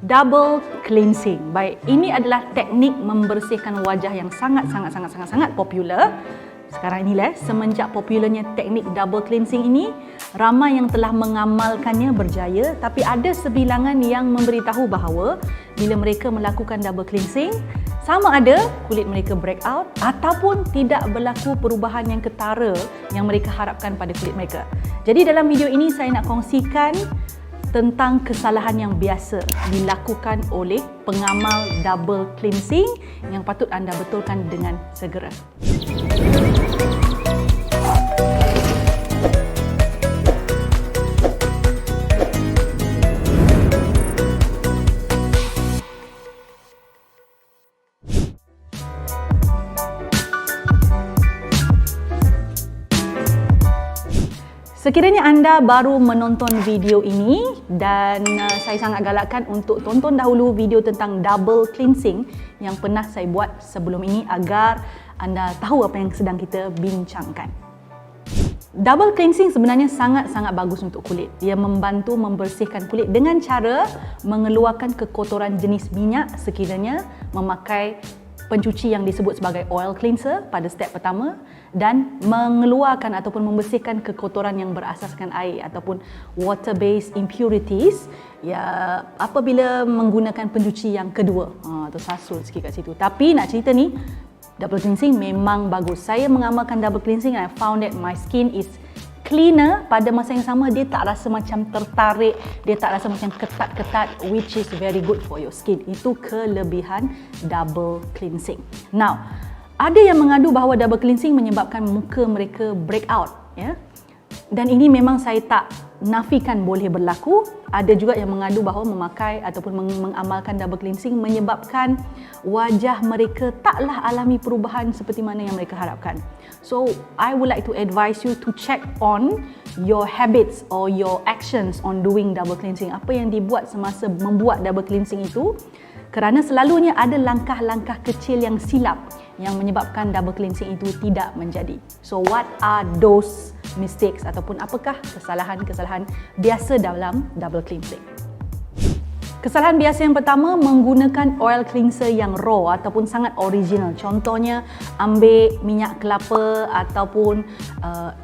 Double cleansing. Baik, ini adalah teknik membersihkan wajah yang sangat popular. Sekarang inilah, semenjak popularnya teknik double cleansing ini, ramai yang telah mengamalkannya berjaya, tapi ada sebilangan yang memberitahu bahawa bila mereka melakukan double cleansing, sama ada kulit mereka breakout ataupun tidak berlaku perubahan yang ketara yang mereka harapkan pada kulit mereka. Jadi dalam video ini saya nak kongsikan tentang kesalahan yang biasa dilakukan oleh pengamal double cleansing yang patut anda betulkan dengan segera. Sekiranya anda baru menonton video ini dan saya sangat galakkan untuk tonton dahulu video tentang double cleansing yang pernah saya buat sebelum ini agar anda tahu apa yang sedang kita bincangkan. Double cleansing sebenarnya sangat bagus untuk kulit. Dia membantu membersihkan kulit dengan cara mengeluarkan kekotoran jenis minyak sekiranya memakai pencuci yang disebut sebagai oil cleanser pada step pertama dan mengeluarkan ataupun membersihkan kekotoran yang berasaskan air ataupun water based impurities ya apabila menggunakan pencuci yang kedua. Tersasul sikit kat situ. Tapi nak cerita ni, double cleansing memang bagus. Saya mengamalkan double cleansing and I found that my skin is cleaner. Pada masa yang sama dia tak rasa macam tertarik, dia tak rasa macam ketat-ketat, which is very good for your skin. Itu kelebihan double cleansing. Now, ada yang mengadu bahawa double cleansing menyebabkan muka mereka breakout, ya. Dan ini memang saya tak nafikan boleh berlaku. Ada juga yang mengadu bahawa memakai ataupun mengamalkan double cleansing menyebabkan wajah mereka taklah alami perubahan seperti mana yang mereka harapkan. So, I would like to advise you to check on your habits or your actions on doing double cleansing. Apa yang dibuat semasa membuat double cleansing itu, kerana selalunya ada langkah-langkah kecil yang silap yang menyebabkan double cleansing itu tidak menjadi. So, what are those mistakes ataupun apakah kesalahan-kesalahan biasa dalam double cleansing? Kesalahan biasa yang pertama, menggunakan oil cleanser yang raw ataupun sangat original. Contohnya, ambil minyak kelapa ataupun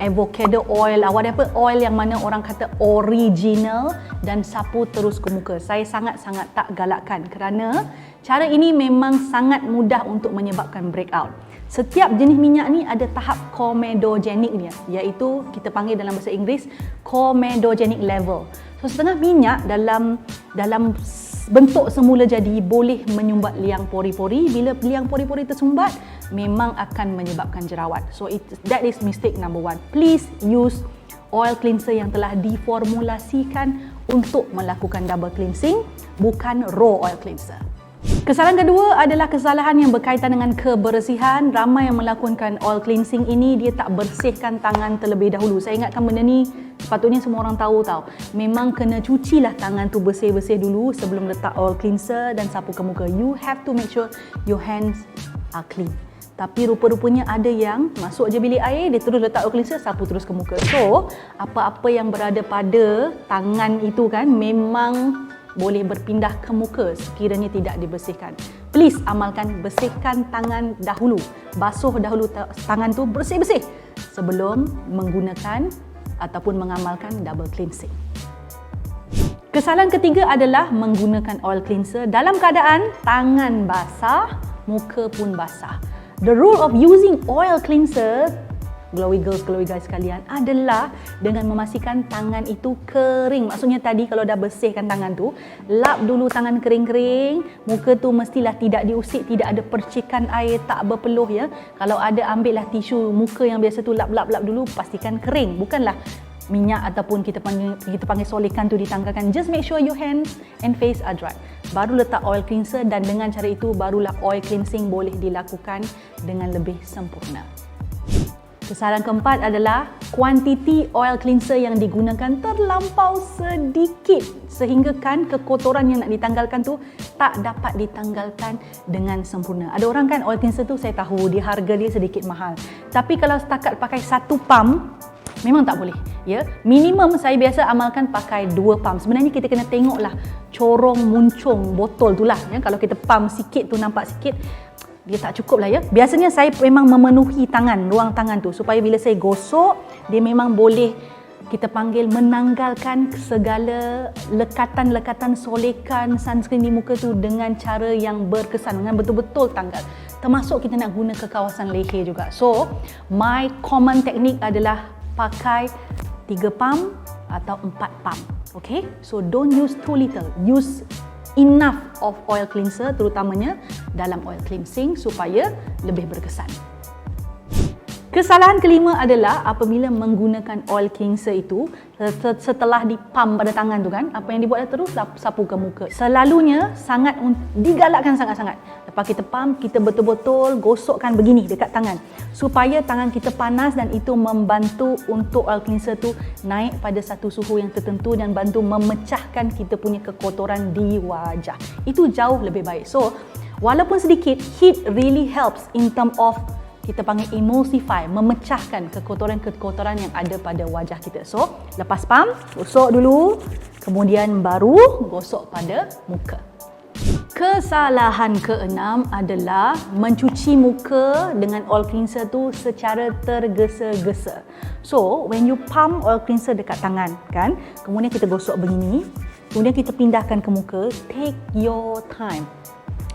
avocado oil, whatever oil yang mana orang kata original dan sapu terus ke muka. Saya sangat-sangat tak galakkan kerana cara ini memang sangat mudah untuk menyebabkan breakout. Setiap jenis minyak ni ada tahap comedogenic-nya, iaitu kita panggil dalam bahasa Inggeris comedogenic level. So setengah minyak dalam bentuk semula jadi boleh menyumbat liang pori-pori. Bila liang pori-pori tersumbat, memang akan menyebabkan jerawat. So that is mistake number one. Please use oil cleanser yang telah diformulasikan untuk melakukan double cleansing, bukan raw oil cleanser. Kesalahan kedua adalah kesalahan yang berkaitan dengan kebersihan. Ramai yang melakukan oil cleansing ini, dia tak bersihkan tangan terlebih dahulu. Saya ingatkan benda ni sepatutnya semua orang tahu tau. Memang kena cucilah tangan tu bersih-bersih dulu sebelum letak oil cleanser dan sapu ke muka. You have to make sure your hands are clean. Tapi rupa-rupanya ada yang masuk je bilik air, dia terus letak oil cleanser, sapu terus ke muka. So, apa-apa yang berada pada tangan itu kan memang boleh berpindah ke muka sekiranya tidak dibersihkan. Please amalkan, bersihkan tangan dahulu. Basuh dahulu tangan tu bersih-bersih sebelum menggunakan ataupun mengamalkan double cleansing. Kesalahan ketiga adalah menggunakan oil cleanser dalam keadaan tangan basah, muka pun basah. The rule of using oil cleanser, glowy girls, glowy guys sekalian, adalah dengan memastikan tangan itu kering. Maksudnya tadi kalau dah bersihkan tangan tu, lap dulu tangan kering-kering. Muka tu mestilah tidak diusik, tidak ada percikan air, tak berpeluh ya. Kalau ada, ambillah tisu muka yang biasa tu, lap dulu, pastikan kering. Bukanlah minyak ataupun kita panggil solekan tu ditanggalkan. Just make sure your hands and face are dry. Baru letak oil cleanser dan dengan cara itu barulah oil cleansing boleh dilakukan dengan lebih sempurna. Kesalahan keempat adalah kuantiti oil cleanser yang digunakan terlampau sedikit sehinggakan kekotoran yang nak ditanggalkan tu tak dapat ditanggalkan dengan sempurna. Ada orang kan oil cleanser tu saya tahu dia harga dia sedikit mahal. Tapi kalau setakat pakai satu pump Memang tak boleh. Ya, minimum saya biasa amalkan pakai 2 pump. Sebenarnya kita kena tengoklah corong muncung botol tu lah. Ya, kalau kita pump sikit tu nampak sikit, dia tak cukup lah ya. Biasanya saya memang memenuhi tangan, ruang tangan tu supaya bila saya gosok, dia memang boleh kita panggil menanggalkan segala lekatan-lekatan solekan sunscreen di muka tu dengan cara yang berkesan, dengan betul-betul tanggal. Termasuk kita nak guna ke kawasan leher juga. So, my common teknik adalah pakai 3 pump atau 4 pump. Okay? So, don't use too little. Use enough of oil cleanser terutamanya dalam oil cleansing supaya lebih berkesan. Kesalahan kelima adalah apabila menggunakan oil cleanser itu setelah dipump pada tangan tu kan, apa yang dibuat terus sapu ke muka. Selalunya sangat digalakkan sangat-sangat. Lepas kita pump, kita betul-betul gosokkan begini dekat tangan supaya tangan kita panas dan itu membantu untuk oil cleanser tu naik pada satu suhu yang tertentu dan bantu memecahkan kita punya kekotoran di wajah. Itu jauh lebih baik. So, walaupun sedikit, heat really helps in term of kita panggil emulsify, memecahkan kekotoran-kekotoran yang ada pada wajah kita. So, lepas pump, gosok dulu, kemudian baru gosok pada muka. Kesalahan keenam adalah mencuci muka dengan oil cleanser tu secara tergesa-gesa. So, when you pump oil cleanser dekat tangan, kan, kemudian kita gosok begini, kemudian kita pindahkan ke muka, take your time.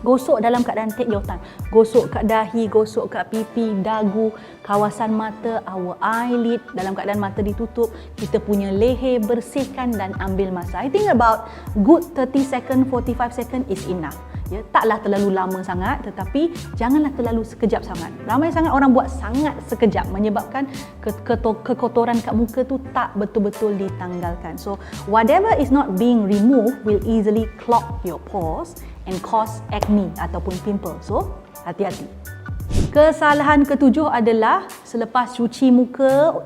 Gosok dalam keadaan take your time. Gosok kat dahi, gosok kat pipi, dagu, kawasan mata, our eyelid, dalam keadaan mata ditutup, kita punya leher bersihkan dan ambil masa. I think about good 30 second, 45 second is enough. Ya, taklah terlalu lama sangat tetapi janganlah terlalu sekejap sangat. Ramai sangat orang buat sangat sekejap menyebabkan kekotoran kat muka tu tak betul-betul ditanggalkan. So, whatever is not being removed will easily clog your pores and cause acne ataupun pimple. So, hati-hati. Kesalahan ketujuh adalah selepas cuci muka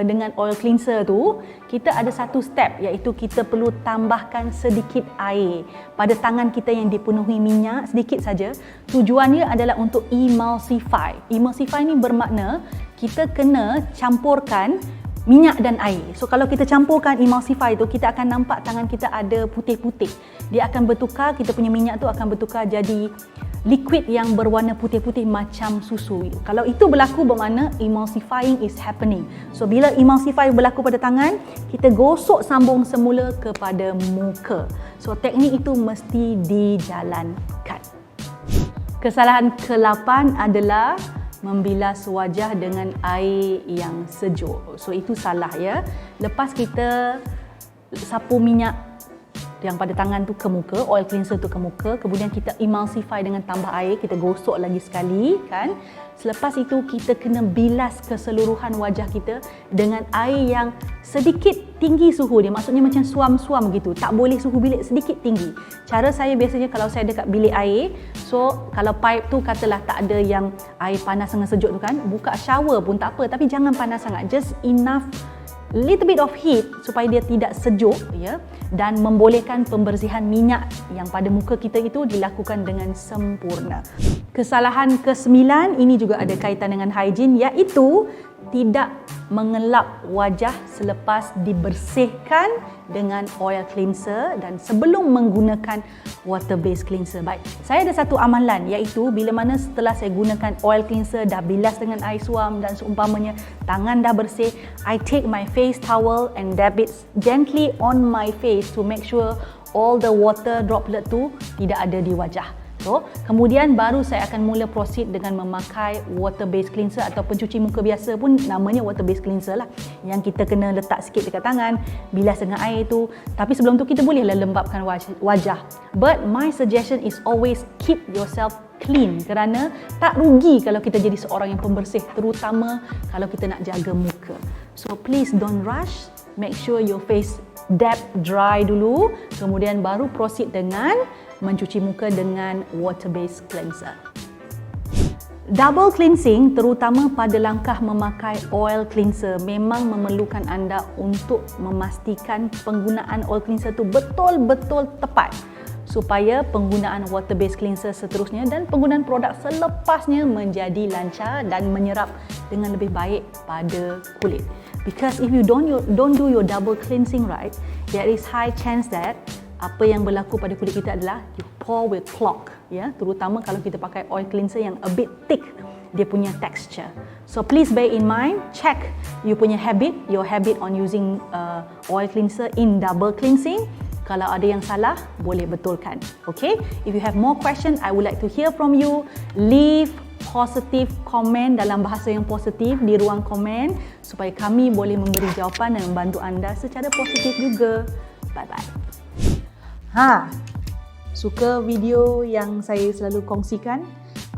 dengan oil cleanser tu, kita ada satu step iaitu kita perlu tambahkan sedikit air pada tangan kita yang dipenuhi minyak, sedikit saja. Tujuannya adalah untuk emulsify. Emulsify ni bermakna kita kena campurkan minyak dan air. So kalau kita campurkan emulsify tu, kita akan nampak tangan kita ada putih-putih. Dia akan bertukar, kita punya minyak tu akan bertukar jadi liquid yang berwarna putih-putih macam susu. Kalau itu berlaku bermakna emulsifying is happening. So bila emulsify berlaku pada tangan, kita gosok sambung semula kepada muka. So teknik itu mesti dijalankan. Kesalahan ke-8 adalah membilas wajah dengan air yang sejuk. So itu salah ya. Lepas kita sapu minyak yang pada tangan tu ke muka, oil cleanser tu ke muka, kemudian kita emulsify dengan tambah air, kita gosok lagi sekali kan. Selepas itu kita kena bilas keseluruhan wajah kita dengan air yang sedikit tinggi suhu dia, maksudnya macam suam-suam gitu. Tak boleh suhu bilik sedikit tinggi. Cara saya biasanya kalau saya dekat bilik air, so kalau pipe tu katalah tak ada yang air panas dengan sejuk tu kan, buka shower pun tak apa, tapi jangan panas sangat, just enough little bit of heat supaya dia tidak sejuk ya, dan membolehkan pembersihan minyak yang pada muka kita itu dilakukan dengan sempurna. Kesalahan ke-9 ini juga ada kaitan dengan hygiene, iaitu tidak mengelap wajah selepas dibersihkan dengan oil cleanser dan sebelum menggunakan water based cleanser. Baik, saya ada satu amalan iaitu bila mana setelah saya gunakan oil cleanser, dah bilas dengan air suam dan seumpamanya tangan dah bersih, I take my face towel and dab it gently on my face to make sure all the water droplet tu tidak ada di wajah. So, kemudian baru saya akan mula proceed dengan memakai water based cleanser atau pencuci muka biasa pun namanya water based cleanser lah, yang kita kena letak sikit dekat tangan, bilas dengan air tu. Tapi sebelum tu kita bolehlah lembapkan wajah. But my suggestion is always keep yourself clean, kerana tak rugi kalau kita jadi seorang yang pembersih, terutama kalau kita nak jaga muka. So please don't rush, make sure your face dab dry dulu, kemudian baru proceed dengan mencuci muka dengan water based cleanser. Double cleansing, terutama pada langkah memakai oil cleanser, memang memerlukan anda untuk memastikan penggunaan oil cleanser tu betul-betul tepat supaya penggunaan water based cleanser seterusnya dan penggunaan produk selepasnya menjadi lancar dan menyerap dengan lebih baik pada kulit. Because if you don't do your double cleansing right, there is high chance that apa yang berlaku pada kulit kita adalah your pore will clog, ya, terutama kalau kita pakai oil cleanser yang a bit thick dia punya texture. So please bear in mind, check you punya habit, your habit on using oil cleanser in double cleansing. Kalau ada yang salah, boleh betulkan. Okay? If you have more questions, I would like to hear from you. Leave positive comment dalam bahasa yang positif di ruang komen supaya kami boleh memberi jawapan dan membantu anda secara positif juga. Bye-bye. Suka video yang saya selalu kongsikan?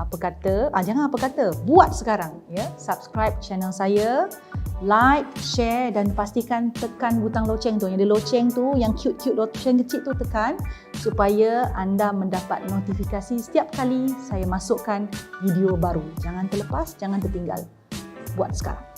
Apa kata? Jangan apa kata, buat sekarang, ya. Subscribe channel saya, like, share dan pastikan tekan butang loceng tu. Yang ada loceng tu, yang cute-cute loceng kecil tu tekan supaya anda mendapat notifikasi setiap kali saya masukkan video baru. Jangan terlepas, jangan tertinggal. Buat sekarang.